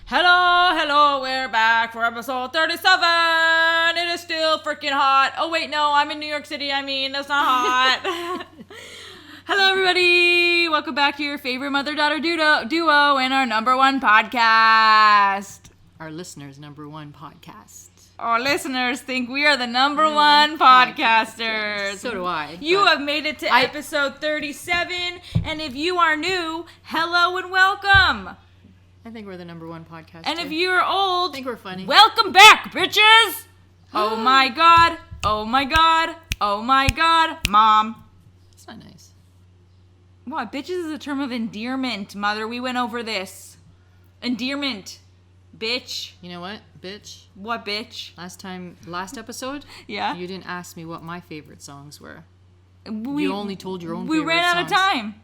Hello, we're back for episode 37. It is still freaking hot. Oh, wait, no, I'm in New York City. I mean, that's not hot. Hello, everybody. Welcome back to your favorite mother-daughter duo and our number one podcast. Our listeners' number one podcast. Our listeners think we are the number one podcasters. So do I. You have made it to episode 37, and if you are new, hello and welcome. I think we're the number one podcast. And if you're old, I think we're funny. Welcome back, bitches! Oh my god, oh my god, oh my god, Mom. That's not nice. What? Bitches is a term of endearment, Mother. We went over this. Endearment. Bitch. You know what, bitch? What, bitch? Last episode, Yeah? you didn't ask me what my favorite songs were. We You only told your own We favorite ran out of songs. time.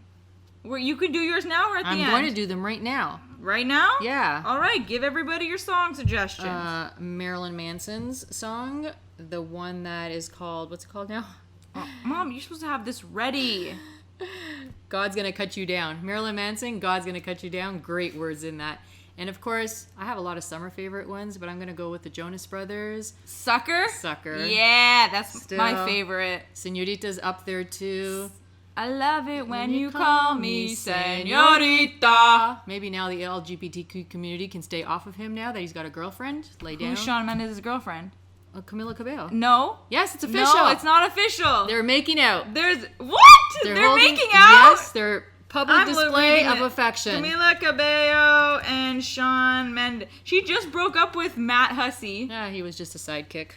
You can do yours now or at the end? I'm going to do them right now. Right now? Yeah. All right, give everybody your song suggestions. Marilyn Manson's song, the one that is called, what's it called now? Mom, you're supposed to have this ready. God's Gonna Cut You Down. Marilyn Manson, God's Gonna Cut You Down. Great words in that. And of course, I have a lot of summer favorite ones, but I'm going to go with the Jonas Brothers. Sucker? Sucker. Yeah, that's Still. my favorite. Senorita's up there too. I love it when you call me senorita. Maybe now the LGBTQ community can stay off of him now that he's got a girlfriend. Lay down. Who's Shawn Mendes' girlfriend? Camila Cabello. No. Yes, it's official. No, it's not official. They're making out. What? They're holding- making out? Yes, they're public display of affection. Camila Cabello and Shawn Mendes. She just broke up with Matt Hussey. Yeah, he was just a sidekick.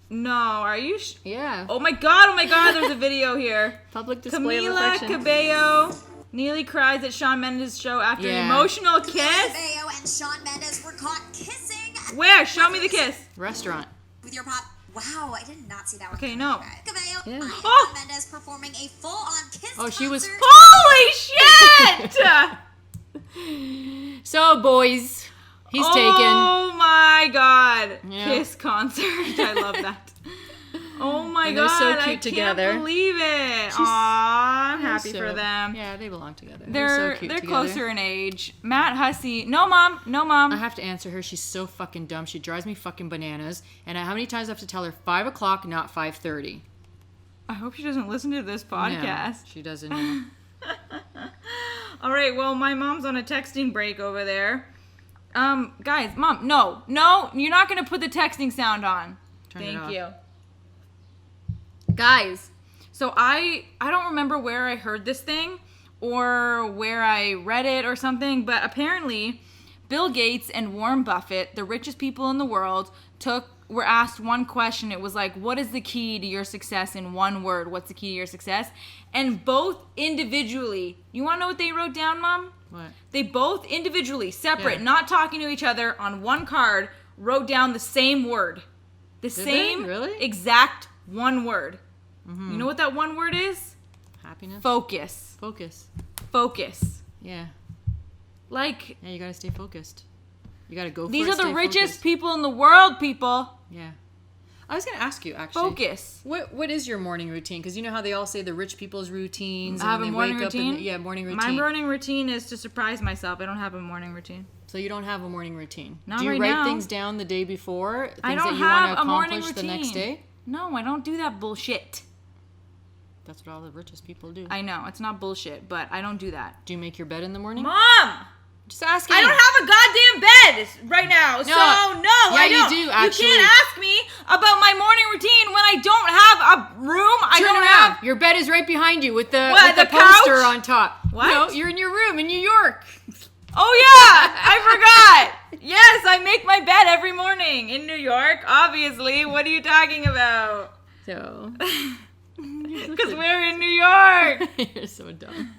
No, are you? Yeah. Oh my god! There's a video here. Public display of Camila affection. Cabello nearly cries at Shawn Mendes' show after an emotional kiss. Cabello and Shawn Mendes were caught kissing. Where? Show me the kiss. Restaurant. With your pop. Wow, I did not see that one. Okay, no. Cabello Yeah. and Oh. Shawn Mendes performing a full-on kiss Oh, she was- concert. Holy shit! So, boys, he's taken. Oh my god. Yeah. Kiss concert. I love that. Oh my And god. they're so cute I together. can't believe it. Aw, I'm happy for them. Yeah, they belong together. They're so cute they're together. closer in age. Matt Hussey. No, Mom. I have to answer her. She's so fucking dumb. She drives me fucking bananas. And how many times do I have to tell her 5 o'clock, not 5:30? I hope she doesn't listen to this podcast. No, she doesn't know. All right, well, my mom's on a texting break over there. Guys, Mom, no, you're not going to put the texting sound on. Turn it Thank off. you. Guys, so I don't remember where I heard this thing or where I read it or something, but apparently Bill Gates and Warren Buffett, the richest people in the world, were asked one question. It was like, what is the key to your success in one word? What's the key to your success? And both individually, you want to know what they wrote down, Mom? What? They both individually, separate, Yeah. not talking to each other, on one card, wrote down the same word. The same Really? exact one word. You know what that one word is? Happiness? Focus. Focus. Yeah. Like, Yeah, you gotta stay focused. You gotta go for these it, are the stay richest focused. people in the world, people. Yeah. I was gonna ask you, actually. Focus. What is your morning routine? Because you know how they all say the rich people's routines. I have and a they morning wake up routine? yeah, morning routine. My morning routine is to surprise myself. I don't have a morning routine. So you don't have a morning routine. Not Do you right write now. things down the day before? Things I don't that you have want to a morning accomplish routine. the next day? No, I don't do that bullshit. That's what all the richest people do. I know, it's not bullshit, but I don't do that. Do you make your bed in the morning? Mom! Just asking. I don't have a goddamn bed right now, so no, Yeah, I you don't. do, actually. You can't ask me about my morning routine when I don't have a room. I Turn don't around. have. Your bed is right behind you with the, What, with the the poster couch? on top. What? No, you're in your room in New York. Oh yeah, I forgot. Yes, I make my bed every morning in New York. Obviously, what are you talking about? So. Because we're in New York. You're so dumb.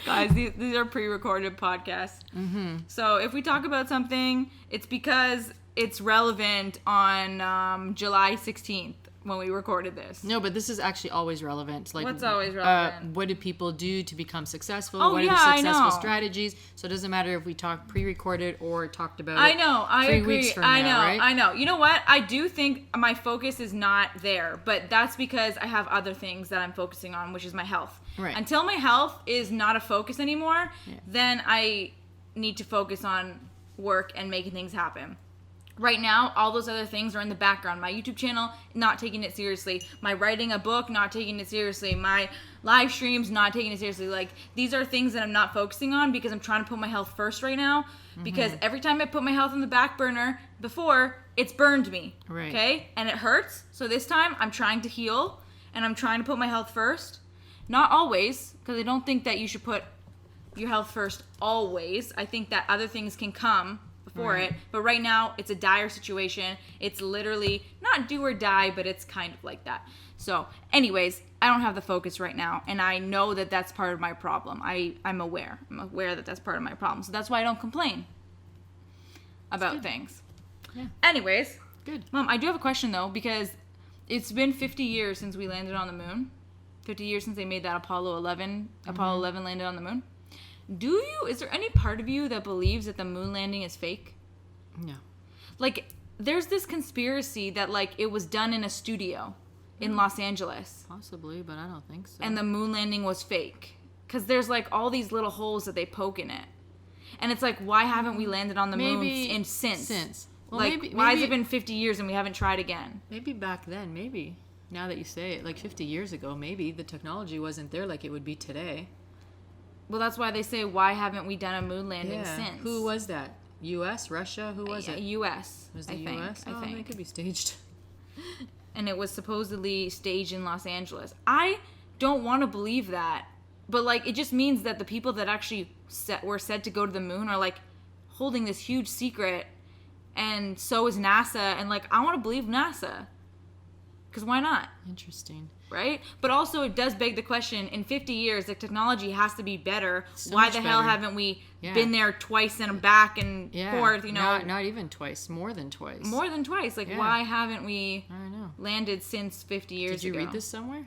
Guys, these are pre-recorded podcasts. Mm-hmm. So if we talk about something, it's because it's relevant on July 16th when we recorded this. No, but this is actually always relevant. Like, What's always relevant? What did people do to become successful? Oh, what yeah, are I the successful know. strategies? So it doesn't matter if we talk pre-recorded or talked about I it know. I 3 agree. weeks from I now, know. right? I know. You know what? I do think my focus is not there, but that's because I have other things that I'm focusing on, which is my health. Right. Until my health is not a focus anymore, then I need to focus on work and making things happen. Right now, all those other things are in the background. My YouTube channel, not taking it seriously. My writing a book, not taking it seriously. My live streams, not taking it seriously. Like, these are things that I'm not focusing on because I'm trying to put my health first right now. Because every time I put my health on the back burner before, it's burned me. Right. Okay? And it hurts. So this time, I'm trying to heal and I'm trying to put my health first. Not always, because I don't think that you should put your health first always. I think that other things can come before it, but right now it's a dire situation. It's literally not do or die, but it's kind of like that. So anyways, I don't have the focus right now, and I know that that's part of my problem. I'm aware that that's part of my problem, so that's why I don't complain about things. Yeah. Anyways, Good. Mom, I do have a question though, because it's been 50 years since we landed on the moon. 50 years since they made that Apollo 11 landed on the moon. Is there any part of you that believes that the moon landing is fake? No. Like, there's this conspiracy that, like, it was done in a studio in Los Angeles. Possibly, but I don't think so. And the moon landing was fake. Because there's, like, all these little holes that they poke in it. And it's like, why haven't we landed on the moon since? Well, Like, why has it been 50 years and we haven't tried again? Maybe back then, maybe. Now that you say it, like 50 years ago, maybe the technology wasn't there like it would be today. Well, that's why they say, why haven't we done a moon landing since? Who was that? U.S., Russia? Who was it? U.S. Was the I U.S.? think. Oh, I think. it could be staged. And it was supposedly staged in Los Angeles. I don't want to believe that, but like, it just means that the people that actually were said to go to the moon are like holding this huge secret, and so is NASA. And like, I want to believe NASA, because why not? Interesting. Right? But also, it does beg the question, in 50 years, the technology has to be better. So Why much the hell better. haven't we been there twice and back and forth, you know? Not even twice. More than twice. More than twice. Like, why haven't we I don't know. landed since 50 years ago? Did you read this somewhere?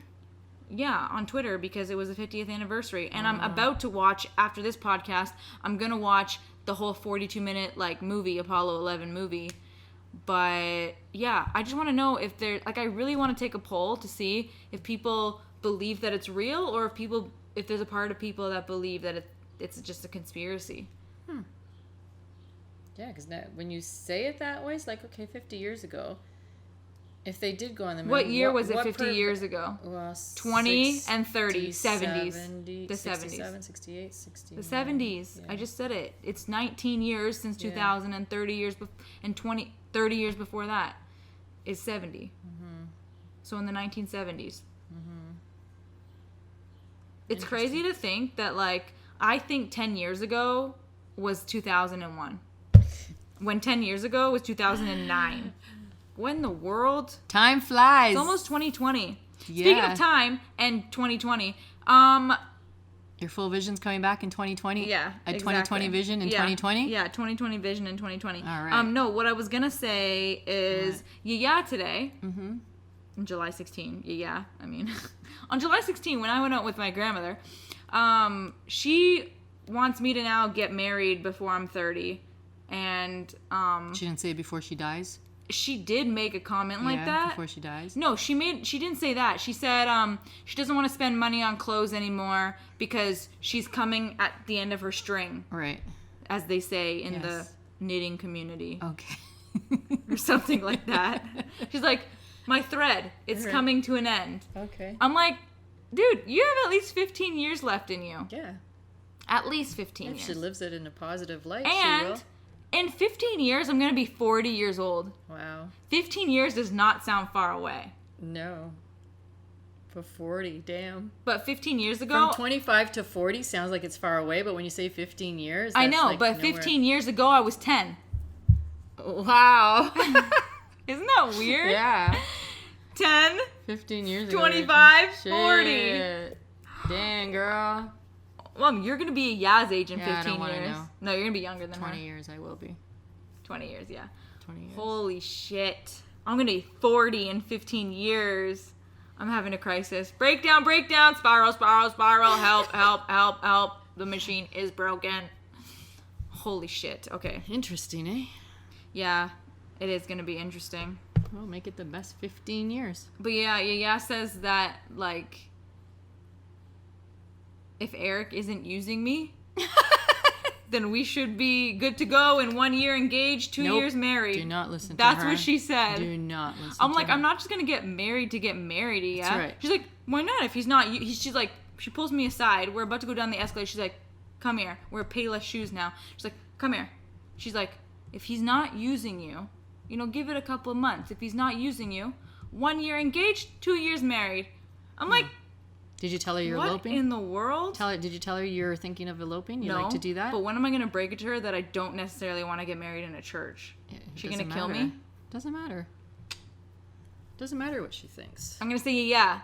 Yeah, on Twitter, because it was the 50th anniversary. And I'm about to watch, after this podcast, I'm going to watch the whole 42-minute, like, movie, Apollo 11 movie. But yeah, I just want to know if there, like, I really want to take a poll to see if people believe that it's real, or if there's a part of people that believe that it's just a conspiracy. Yeah, because when you say it that way, it's like, okay, 50 years ago, if they did go on the moon. What year was it 50 years ago? Well, 20 and 30, 70s. 70, The 67, 70s. 68, 69. The 70s. Yeah. I just said it. It's 19 years since 2000, and 30 years 30 years before that is 70. So in the 1970s. It's crazy to think that, like, I think 10 years ago was 2001. When 10 years ago was 2009. What in the world? Time flies. It's almost 2020. Yeah. Speaking of time and 2020, Your full vision's coming back in 2020? yeah, A exactly. 2020 vision in 2020? Yeah, 2020 vision in 2020. All right. No, what I was gonna say is, today, on July 16, I mean, on July 16, when I went out with my grandmother, she wants me to now get married before I'm 30, and She didn't say it before she dies? she did make a comment like that. Before she dies? No, she didn't say that. She said she doesn't want to spend money on clothes anymore because she's coming at the end of her string, Right. as they say in the Yes. knitting community, Okay. or something like that. She's like, my thread, it's Right. coming to an end. Okay. I'm like, dude, you have at least 15 years left in you. Yeah. At least 15 If years. she lives it in a positive light, she And will. in 15 years, I'm going to be 40 years old. Wow. 15 years does not sound far away. No. For 40, damn. But 15 years ago, From 25 to 40 sounds like it's far away, but when you say 15 years, I that's know, like but nowhere. 15 years ago, I was 10. Wow. Isn't that weird? Yeah. 10, 15 years ago. 25, 40. Shit. Dang, girl. Mom, you're going to be a Yaz age in Yeah, I 15 don't wanna years. know. No, you're going to be younger than 20 her. years I will be. 20 years, yeah. 20 years. Holy shit. I'm going to be 40 in 15 years. I'm having a crisis. Breakdown, spiral, help. The machine is broken. Holy shit. Okay. Interesting, eh? Yeah, it is going to be interesting. Well, make it the best 15 years. But yeah says that, like, if Eric isn't using me, then we should be good to go in 1 year engaged, 2 years married. Do not listen to That's her. what she said. Do not listen I'm to like, her. I'm not just gonna get married to get married, yeah. That's right. She's like, why not? If he's not, she's like, she pulls me aside. We're about to go down the escalator. She's like, come here. Wear Payless shoes now. She's like, come here. She's like, if he's not using you, give it a couple of months. If he's not using you, 1 year engaged, 2 years married. I'm like, did you tell her you're what eloping? in the world? Did you tell her you're thinking of eloping? You No, like to do that? But when am I going to break it to her that I don't necessarily want to get married in a church? She going to kill me? Doesn't matter. Doesn't matter what she thinks. I'm going to say, yeah,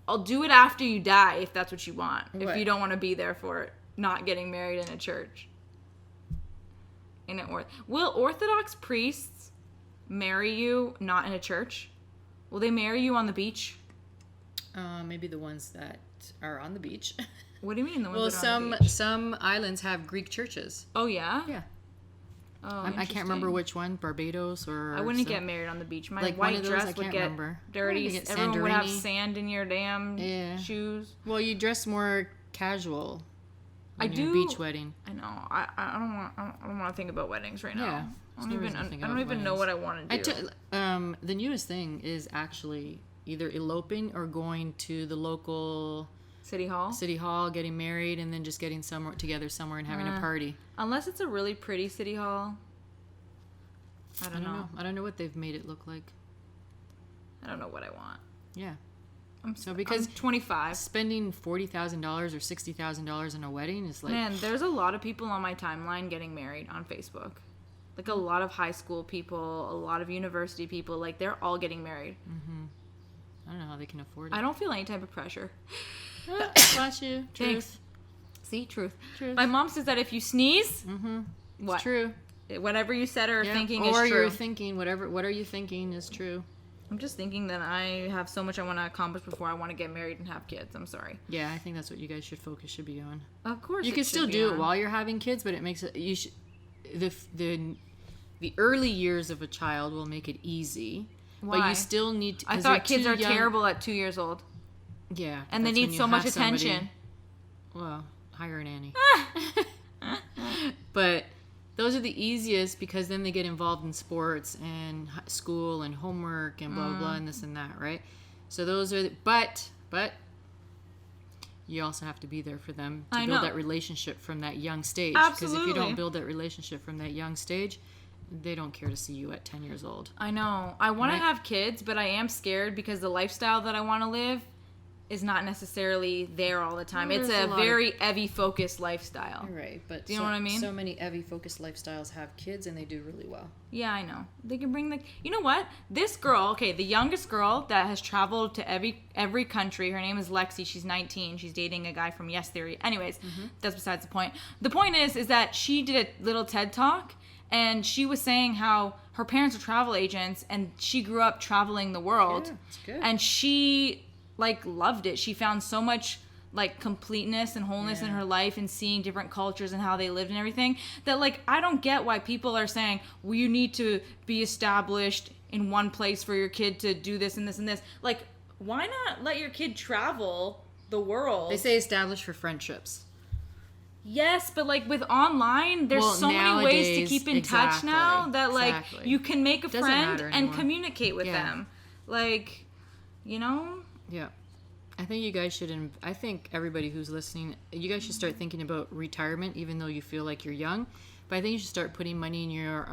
I'll do it after you die if that's what you want. If Right. you don't want to be there for it, not getting married in a church. Will Orthodox priests marry you not in a church? Will they marry you on the beach? Maybe the ones that are on the beach. What do you mean? The ones Well, that are on the beach? some islands have Greek churches. Oh, yeah? Yeah. Oh, I can't remember which one, Barbados or... I wouldn't get married on the beach. My Like one white of those, dress I would can't get remember. dirty. Probably get Everyone would have Santorini. sand in your damn Yeah. shoes. Well, you dress more casual. I when you're do. Beach wedding. I know. I don't want to think about weddings right now. Yeah. I There's no don't reason to think I don't about even know weddings. what I want to do. The newest thing is actually either eloping or going to the local City Hall? getting married, and then just getting together somewhere and having a party. Unless it's a really pretty City Hall. I don't know. I don't know what they've made it look like. I don't know what I want. Yeah. I'm 25, spending $40,000 or $60,000 on a wedding is like... Man, there's a lot of people on my timeline getting married on Facebook. Like a lot of high school people, a lot of university people, like they're all getting married. Mm-hmm. I don't know how they can afford it. I don't feel any type of pressure. Got you. Truth. Thanks. See, truth. Truth. My mom says that if you sneeze, what? It's true. Whatever you said or thinking is or true. you're thinking, what are you thinking is true. I'm just thinking that I have so much I want to accomplish before I want to get married and have kids. I'm sorry. Yeah, I think that's what you guys should be on. Of course. You can still do it while you're having kids, but it makes it the early years of a child will make it easy. Why? But you still need to... I thought kids are terrible at 2 years old. Yeah. And they need so much attention. Well, hire a nanny. But those are the easiest because then they get involved in sports and school and homework and blah, blah, blah, and this and that, right? So those are... But you also have to be there for them to build that relationship from that young stage. Absolutely. Because if you don't build that relationship from that young stage, they don't care to see you at 10 years old. I know. I want to have kids, but I am scared because the lifestyle that I want to live is not necessarily there all the time. Well, it's a very Evie-focused lifestyle. You're right, but do you know what I mean? So many Evie-focused lifestyles have kids, and they do really well. Yeah, I know. They can bring the... You know what? This girl, okay, the youngest girl that has traveled to every country, her name is Lexi. She's 19. She's dating a guy from Yes Theory. Anyways, that's besides the point. The point is that she did a little TED Talk, and she was saying how her parents are travel agents, and she grew up traveling the world. Yeah, it's good. And she... loved it. She found so much completeness and wholeness in her life and seeing different cultures and how they lived and everything that I don't get why people are saying, well, you need to be established in one place for your kid to do this and this and this. Why not let your kid travel the world? They say established for friendships. Yes, but with online, there's so many ways to keep in touch now that you can make a friend and communicate with them. Yeah. I think you guys should, I think everybody who's listening, you guys should start thinking about retirement, even though you feel like you're young. But I think you should start putting money in your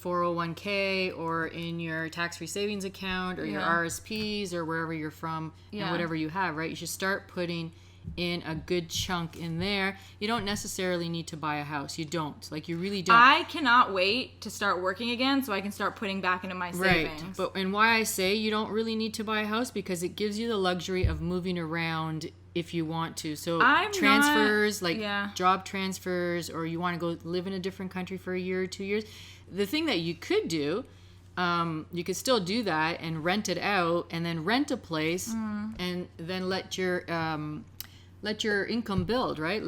401k or in your tax-free savings account or your RSPs or wherever you're from and whatever you have, right? You should start putting in a good chunk in there. You don't necessarily need to buy a house. You don't. You really don't. I cannot wait to start working again so I can start putting back into my savings. Right. And why I say you don't really need to buy a house, because it gives you the luxury of moving around if you want to. So transfers, job transfers, or you want to go live in a different country for a year or 2 years. The thing that you could do, you could still do that and rent it out and then rent a place and then let your income build, right?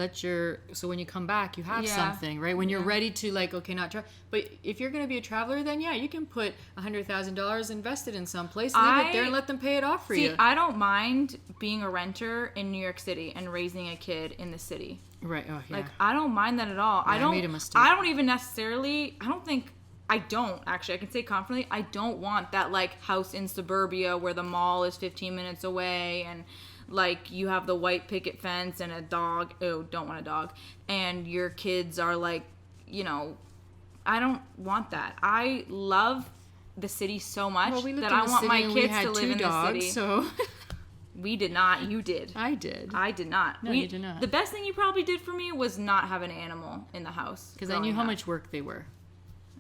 So when you come back, you have something, right? When you're ready to not travel. But if you're going to be a traveler, then you can put $100,000 invested in some place, leave it there and let them pay it off for you. I don't mind being a renter in New York City and raising a kid in the city. Right. Oh, yeah. Like, I don't mind that at all. Yeah, I made a mistake. I don't even necessarily, I don't actually, I can say confidently, I don't want that, like, house in suburbia where the mall is 15 minutes away and, like, you have the white picket fence and a dog. Oh, don't want a dog. And your kids are, like, you know, I don't want that. I love the city so much that I want my kids to live in the city. So we did not. You did. I did. I did not. No, you did not. The best thing you probably did for me was not have an animal in the house. Because I knew how much work they were.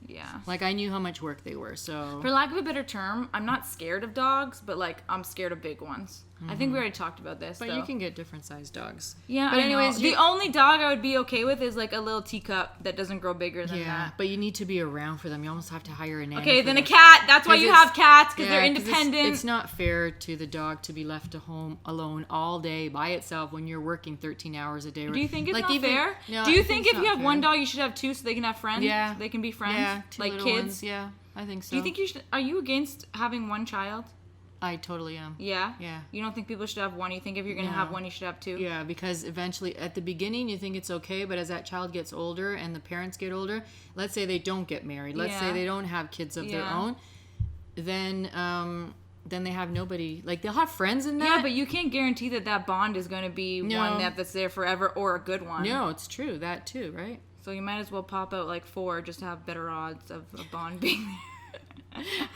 Yeah. Like, I knew how much work they were, so... For lack of a better term, I'm not scared of dogs, but, like, I'm scared of big ones. I think we already talked about this, But you can get different sized dogs. Yeah, but anyways, the only dog I would be okay with is, like, a little teacup that doesn't grow bigger than that. But you need to be around for them. You almost have to hire a nanny. Okay, then a cat. That's why you have cats, because they're independent. It's not fair to the dog to be left at home alone all day by itself when you're working 13 hours a day. Do you think it's like, not fair? No, Do you think if you have fair. one dog, you should have two so they can have friends? Yeah. They can be friends? Yeah, two like little kids? ones. Yeah, I think so. Do you think you should... Are you against having one child? I totally am. Yeah? Yeah. You don't think people should have one? You think if you're going to have one, you should have two? Yeah, because eventually, at the beginning, you think it's okay, but as that child gets older and the parents get older, let's say they don't get married, let's say they don't have kids of their own, then they have nobody. Like, they'll have friends in that. Yeah, but you can't guarantee that bond is going to be one that's there forever or a good one. No, it's true. That too, right? So you might as well pop out like 4 just to have better odds of a bond being there.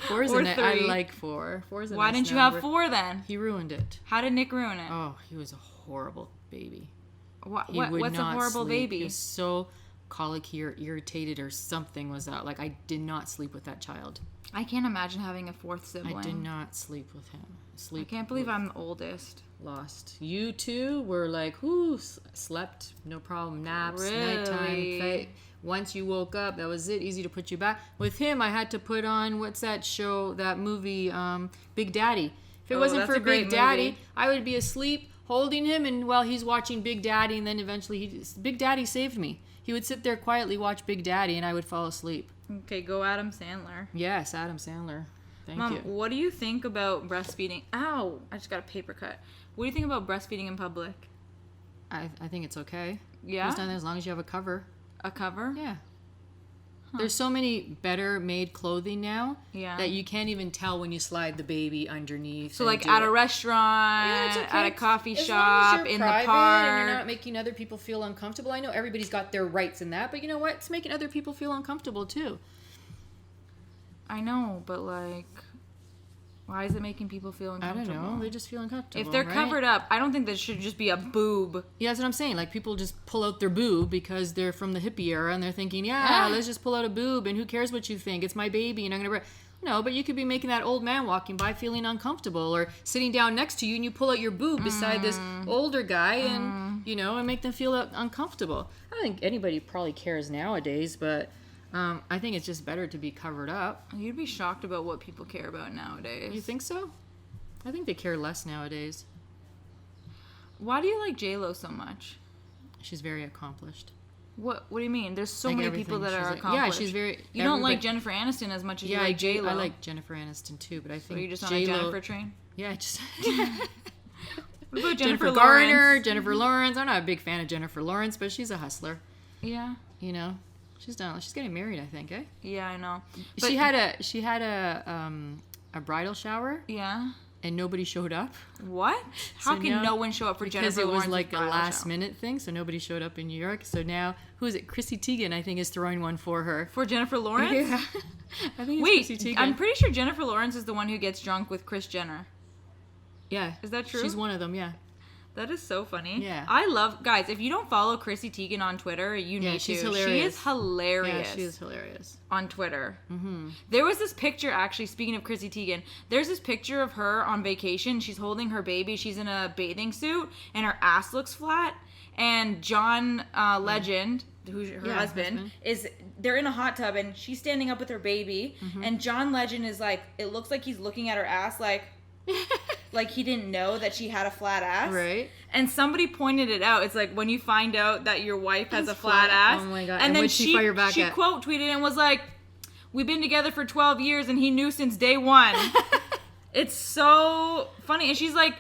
4 is or I 3. like 4. 4 is a Why nice didn't you number. have 4 then? He ruined it. How did Nick ruin it? Oh, he was a horrible baby. What's a horrible baby? He was so colicky or irritated or something was that. Like, I did not sleep with that child. I can't imagine having a 4th sibling. I did not sleep with him. I can't believe I'm the oldest. Lost. You two were like, whoo, slept, no problem, naps, Really? nighttime. Once you woke up, that was it. Easy to put you back. With him, I had to put on, what's that show, that movie, Big Daddy. If it wasn't for Big Daddy, I would be asleep holding him, and while he's watching Big Daddy, and then eventually Big Daddy saved me. He would sit there quietly, watch Big Daddy, and I would fall asleep. Okay, go Adam Sandler. Yes, Adam Sandler. Thank Mom, you. what do you think about breastfeeding? Ow! I just got a paper cut. What do you think about breastfeeding in public? I think it's okay. Yeah? As long as you have a cover. A cover? Yeah. There's so many better made clothing now that you can't even tell when you slide the baby underneath. So like at a restaurant, it's okay. at a coffee As shop, long as you're in the private park. and you're not making other people feel uncomfortable. I know everybody's got their rights in that, but you know what? It's making other people feel uncomfortable too. I know, but like, why is it making people feel uncomfortable? I don't know. They just feel uncomfortable. If they're covered up, I don't think that should just be a boob. Yeah, that's what I'm saying. Like, people just pull out their boob because they're from the hippie era and they're thinking, let's just pull out a boob and who cares what you think? It's my baby and I'm going to... No, but you could be making that old man walking by feeling uncomfortable or sitting down next to you and you pull out your boob beside this older guy and, and make them feel uncomfortable. I don't think anybody probably cares nowadays, but... I think it's just better to be covered up. You'd be shocked about what people care about nowadays. You think so? I think they care less nowadays. Why do you like J-Lo so much? She's very accomplished. What do you mean? There's so many people that are accomplished. Yeah, she's very... You don't like Jennifer Aniston as much as you like J-Lo. I like Jennifer Aniston too, but I think so you're just on a Jennifer train? Yeah, just... What about Jennifer Garner, Jennifer Lawrence. I'm not a big fan of Jennifer Lawrence, but she's a hustler. Yeah. She's getting married, I think, eh? Yeah, I know. But she had a bridal shower. Yeah. And nobody showed up. What? How can no one show up for Jennifer Lawrence? Because it was like a last minute thing, so nobody showed up in New York. So now, who is it? Chrissy Teigen, I think, is throwing one for her. For Jennifer Lawrence? Yeah. I think it's Chrissy Teigen. I'm pretty sure Jennifer Lawrence is the one who gets drunk with Kris Jenner. Yeah. Is that true? She's one of them, yeah. That is so funny. Yeah. I love... Guys, if you don't follow Chrissy Teigen on Twitter, you need to. She's hilarious. She is hilarious. Yeah, she is hilarious. On Twitter. Mm-hmm. There was this picture, actually, speaking of Chrissy Teigen, there's this picture of her on vacation. She's holding her baby. She's in a bathing suit, and her ass looks flat. And John Legend, who's her husband, they're in a hot tub, and she's standing up with her baby. Mm-hmm. And John Legend is like... It looks like he's looking at her ass like... like he didn't know that she had a flat ass. Right. And somebody pointed it out. It's like when you find out that your wife has a flat ass. Oh my God. And then she fire back at? Quote tweeted and was like, "We've been together for 12 years and he knew since day one." It's so funny. And she's like,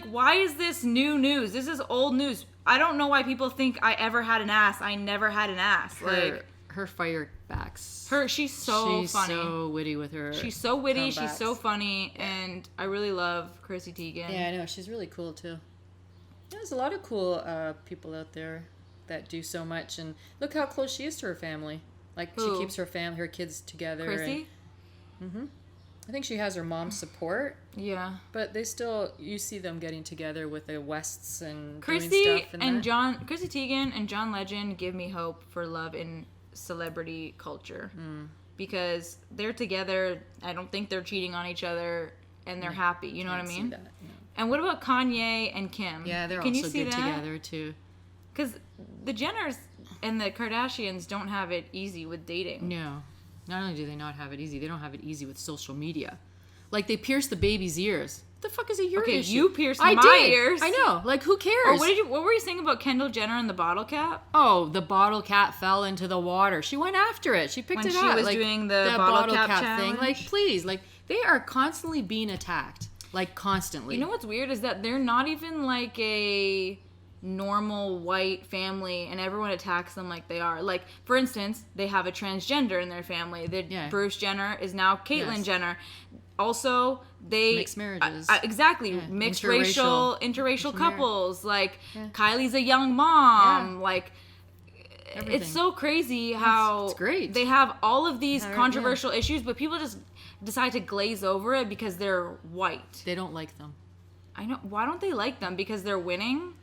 why is this new news? This is old news. I don't know why people think I ever had an ass. I never had an ass. Her firebacks. She's so funny. She's so witty with her. She's so witty. Comebacks. She's so funny, and I really love Chrissy Teigen. Yeah, I know. She's really cool too. There's a lot of cool people out there that do so much, and look how close she is to her family. Like she keeps her kids together. Chrissy. I think she has her mom's support. Yeah. But you see them getting together with the Wests and Chrissy doing stuff Chrissy Teigen and John Legend give me hope for love in celebrity culture. Because they're together. I don't think they're cheating on each other, and they're happy. You know what I mean? That, yeah. And what about Kanye and Kim? Yeah, they're Can also you see good that? together too. Because the Jenners and the Kardashians don't have it easy with dating. No. Not only do they not have it easy, they don't have it easy with social media. Like, they pierce the baby's ears. What the fuck is a your issue? Okay, you pierced my ears. I know. Like, who cares? Or what were you saying about Kendall Jenner and the bottle cap? Oh, the bottle cap fell into the water. She went after it. She picked it up. When she was doing the bottle cap thing. Like, please. Like, they are constantly being attacked. Like, constantly. You know what's weird is that they're not even like a normal white family, and everyone attacks them like they are. Like, for instance, they have a transgender in their family. Bruce Jenner is now Caitlyn Jenner. Also, they mixed marriages. Exactly, mixed interracial couples. Like, Kylie's a young mom. Like, everything. It's so crazy how it's great. They have all of these controversial issues, but people just decide to glaze over it because they're white. They don't like them. I know. Why don't they like them? Because they're winning?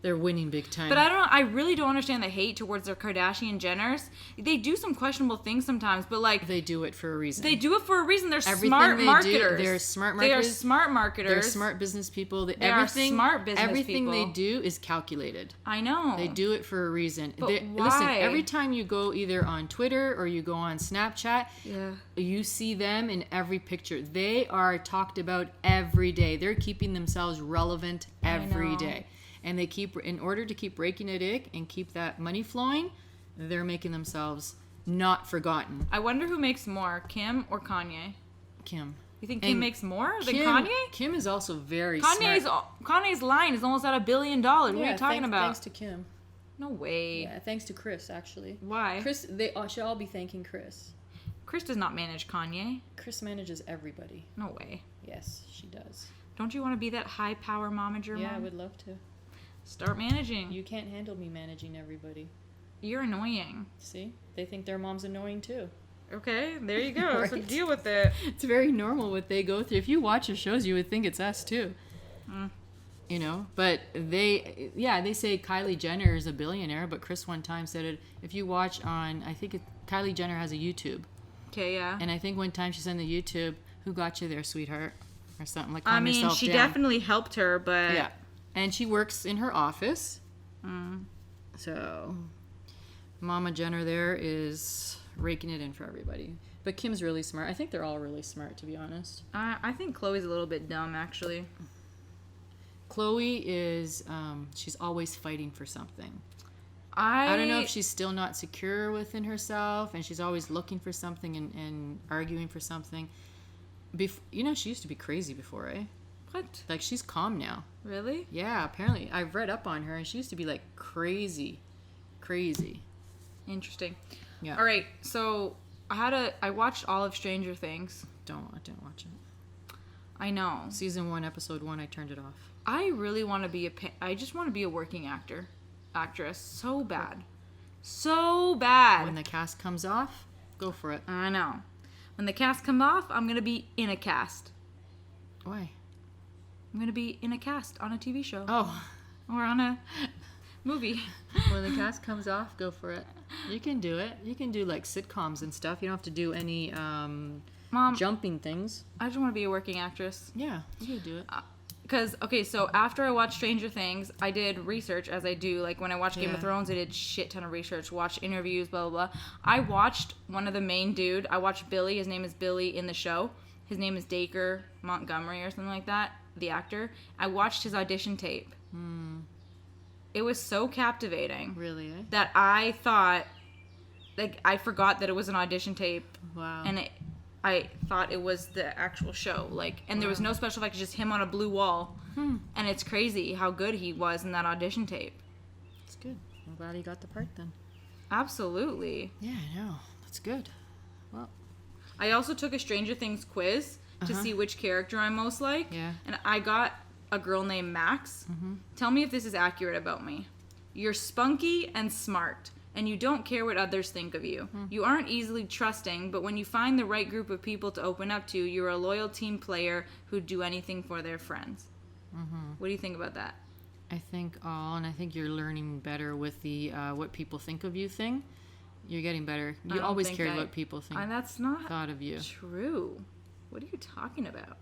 They're winning big time. But I really don't understand the hate towards their Kardashian Jenners. They do some questionable things sometimes, but like... They do it for a reason. They're smart marketers. They're smart marketers. They are smart marketers. They're smart business people. They are smart business everything people. they do is calculated. I know. They do it for a reason. But why? Listen, every time you go either on Twitter or you go on Snapchat, you see them in every picture. They are talked about every day. They're keeping themselves relevant every day. And they in order to keep breaking a dick and keep that money flowing, they're making themselves not forgotten. I wonder who makes more, Kim or Kanye? Kim. You think Kim makes more than Kanye? Kim is also very smart. Kanye's line is almost at $1 billion. What are you talking about? Thanks to Kim. No way. Yeah, thanks to Chris, actually. Why? They should all be thanking Chris. Chris does not manage Kanye. Chris manages everybody. No way. Yes, she does. Don't you want to be that high power momager? Yeah, Mom? I would love to. Start managing. You can't handle me managing everybody. You're annoying. See? They think their mom's annoying too. Okay, there you go. Right. So deal with it. It's very normal what they go through. If you watch the shows, you would think it's us too. You know? But they say Kylie Jenner is a billionaire, but Chris one time said it. If you watch on, Kylie Jenner has a YouTube. Okay, yeah. And I think one time she said on the YouTube, "Who got you there, sweetheart?" Or something like. I mean, she definitely helped her, but yeah. And she works in her office. So, Mama Jenner there is raking it in for everybody. But Kim's really smart. I think they're all really smart, to be honest. I think Chloe's a little bit dumb, actually. Chloe is, she's always fighting for something. I don't know if she's still not secure within herself, and she's always looking for something and arguing for something. You know, she used to be crazy before, eh? What? Like, she's calm now. Really? Yeah, apparently. I've read up on her, and she used to be, like, crazy. Crazy. Interesting. Yeah. All right, so I watched all of Stranger Things. I didn't watch it. I know. Season 1, episode 1, I turned it off. I really want to be I just want to be a working actress. So bad. So bad. When the cast comes off, go for it. I know. When the cast comes off, I'm going to be in a cast. Why? I'm going to be in a cast on a TV show. Oh. Or on a movie. When the cast comes off, go for it. You can do it. You can do, like, sitcoms and stuff. You don't have to do any Mom, jumping things. I just want to be a working actress. Yeah, you can do it. Because, okay, so after I watched Stranger Things, I did research, as I do. Like, when I watched Game of Thrones, I did shit ton of research, watched interviews, blah, blah, blah. I watched one of the main dude. I watched Billy. His name is Billy in the show. His name is Dacre Montgomery or something like that, the actor. I watched his audition tape. It was so captivating. Really, eh? That I thought, like, I forgot that it was an audition tape. Wow. And I thought it was the actual show. Like, and there was no special effects, just him on a blue wall. And it's crazy how good he was in that audition tape. That's good. I'm glad you got the part then. Absolutely. Yeah, I know. That's good. Well, I also took a Stranger Things quiz to see which character I'm most like. Yeah. And I got a girl named Max. Tell me if this is accurate about me. You're spunky and smart, and you don't care what others think of you. You aren't easily trusting, but when you find the right group of people to open up to, you're a loyal team player who'd do anything for their friends. What do you think about that? I think and I think you're learning better with the what people think of you thing. You're getting better. You always cared what people that's not thought of you. True. What are you talking about?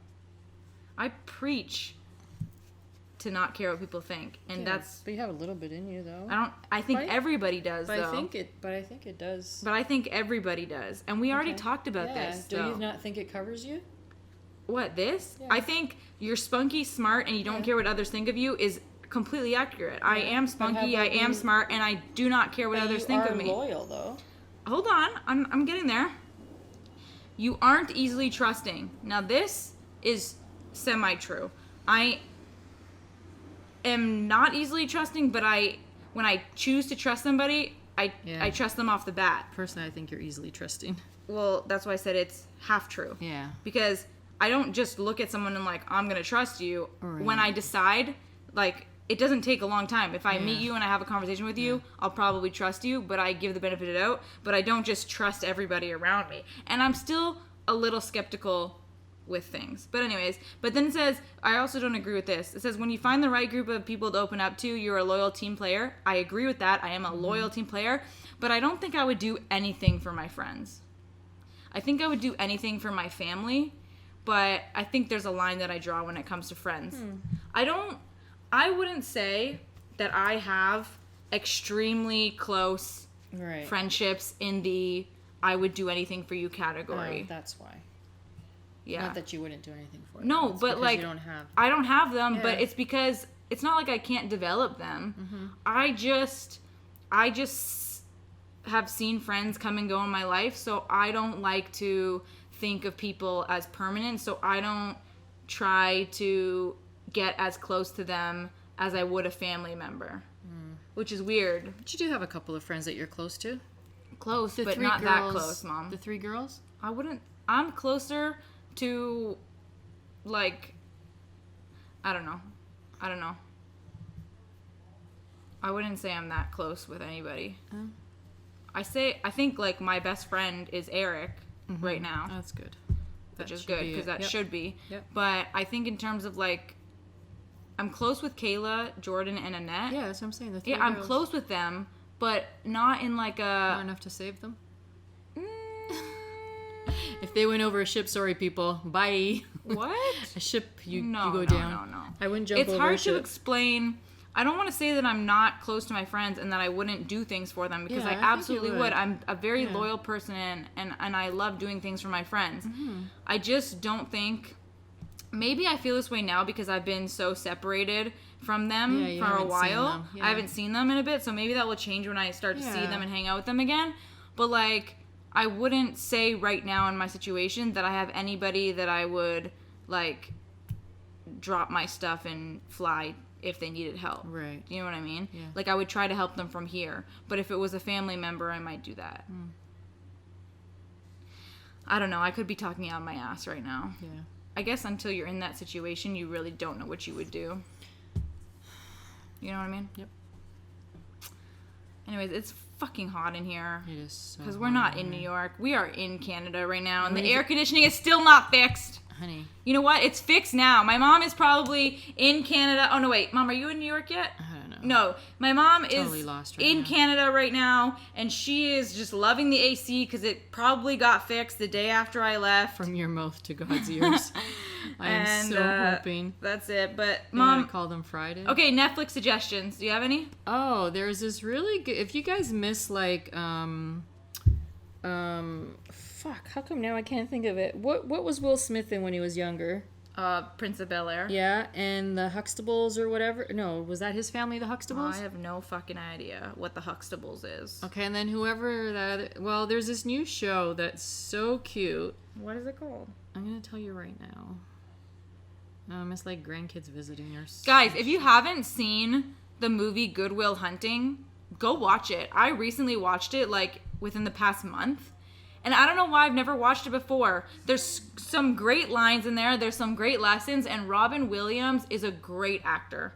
I preach to not care what people think, and that's. But you have a little bit in you, though. I think everybody does, but though. I think it does. But I think everybody does, and we already talked about this. Do you not think it covers you? What, this? Yeah. I think you're spunky, smart, and you don't care what others think of you is completely accurate. I am spunky, I am smart, and I do not care what others think of me. You are loyal, though. Hold on, I'm getting there. You aren't easily trusting. Now this is semi-true. I am not easily trusting, but when I choose to trust somebody, I trust them off the bat. Personally, I think you're easily trusting. Well, that's why I said it's half true. Yeah. Because I don't just look at someone and like, I'm going to trust you. Right. When I decide, like, it doesn't take a long time. If I meet you and I have a conversation with you, I'll probably trust you, but I give the benefit of the doubt. But I don't just trust everybody around me. And I'm still a little skeptical with things. But anyways, but then it says, I also don't agree with this. It says, when you find the right group of people to open up to, you're a loyal team player. I agree with that. I am a loyal team player. But I don't think I would do anything for my friends. I think I would do anything for my family. But I think there's a line that I draw when it comes to friends. I wouldn't say that I have extremely close friendships in the I would do anything for you category. That's why. Yeah. Not that you wouldn't do anything for them. No, it's but like I don't have them, but it's because it's not like I can't develop them. I just have seen friends come and go in my life, so I don't like to think of people as permanent, so I don't try to get as close to them as I would a family member, which is weird. But you do have a couple of friends that you're close to. Close, but not that close, Mom. The 3 girls? I'm closer to, like, I don't know. I wouldn't say I'm that close with anybody. I think, like, my best friend is Eric right now. That's good. Which is good, because that should be. Yep. But I think in terms of, like, I'm close with Kayla, Jordan, and Annette. Yeah, that's what I'm saying. The 3 girls. I'm close with them, but not in, like, a... Not enough to save them? If they went over a ship, sorry, people. Bye. What? A ship, you go No. down. I wouldn't jump over a ship. It's hard to explain. I don't want to say that I'm not close to my friends and that I wouldn't do things for them, because I absolutely would. I'm a very loyal person, and I love doing things for my friends. I just don't think... Maybe I feel this way now because I've been so separated from them for a while. I haven't seen them in a bit, so maybe that will change when I start to see them and hang out with them again. But, like, I wouldn't say right now in my situation that I have anybody that I would, like, drop my stuff and fly if they needed help. Right. You know what I mean? Yeah. Like, I would try to help them from here. But if it was a family member, I might do that. I don't know. I could be talking out my ass right now. Yeah. I guess until you're in that situation, you really don't know what you would do. You know what I mean? Yep. Anyways, it's fucking hot in here. It is. Because we're not in New York. We are in Canada right now, and the air conditioning is still not fixed. Honey. You know what? It's fixed now. My mom is probably in Canada. Oh, no, wait. Mom, are you in New York yet? I don't know. No. My mom Totally is lost right in now. Canada right now, and she is just loving the AC because it probably got fixed the day after I left. From your mouth to God's ears. I am so hoping. That's it. But, You Mom... want to call them Friday? Okay, Netflix suggestions. Do you have any? Oh, there's this really good... If you guys miss, like, fuck, how come now I can't think of it? What was Will Smith in when he was younger? Prince of Bel-Air. Yeah, and the Huxtables or whatever. No, was that his family, the Oh, Huxtables? I have no fucking idea what the Huxtables is. Okay, and then whoever that... Well, there's this new show that's so cute. What is it called? I'm going to tell you right now. It's like grandkids visiting or... Guys, if you haven't seen the movie Good Will Hunting, go watch it. I recently watched it like within the past month. And I don't know why I've never watched it before. There's some great lines in there. There's some great lessons. And Robin Williams is a great actor.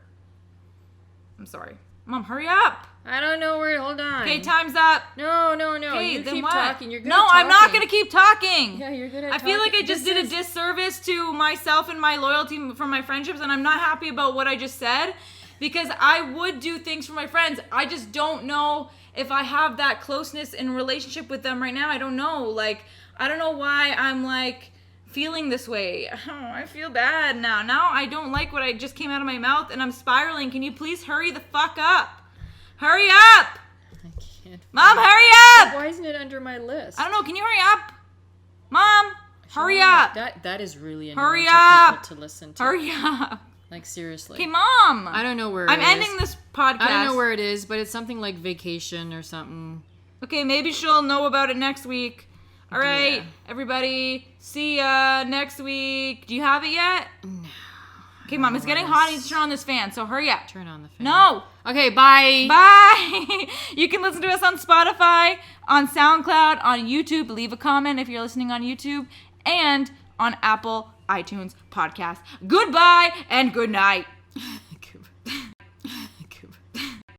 I'm sorry. Mom, hurry up. I don't know where. Hold on. Okay, time's up. No. Okay, You then keep what? talking. You're good No, at talking. I'm not going to keep talking. Yeah, you're good at I feel like talking. I just did a disservice to myself and my loyalty for my friendships, and I'm not happy about what I just said because I would do things for my friends. I just don't know if I have that closeness in relationship with them right now. I don't know. Like, I don't know why I'm like feeling this way. Oh, I feel bad now. Now I don't like what I just came out of my mouth and I'm spiraling. Can you please hurry the fuck up? Hurry up! I can't. Mom, hurry up! Why isn't it under my list? I don't know. Can you hurry up? Mom, hurry up. That is really Hurry annoying up. to people to listen to. Hurry up. Like, seriously. Okay, Mom. I don't know where it I'm is. ending this podcast. I don't know where it is, but it's something like vacation or something. Okay, maybe she'll know about it next week. All right, everybody. See ya next week. Do you have it yet? No. Okay, Mom, it's getting hot. I need to turn on this fan, so hurry up. Turn on the fan. No. Okay, bye. Bye. You can listen to us on Spotify, on SoundCloud, on YouTube. Leave a comment if you're listening on YouTube, and on Apple iTunes podcast. Goodbye and good night.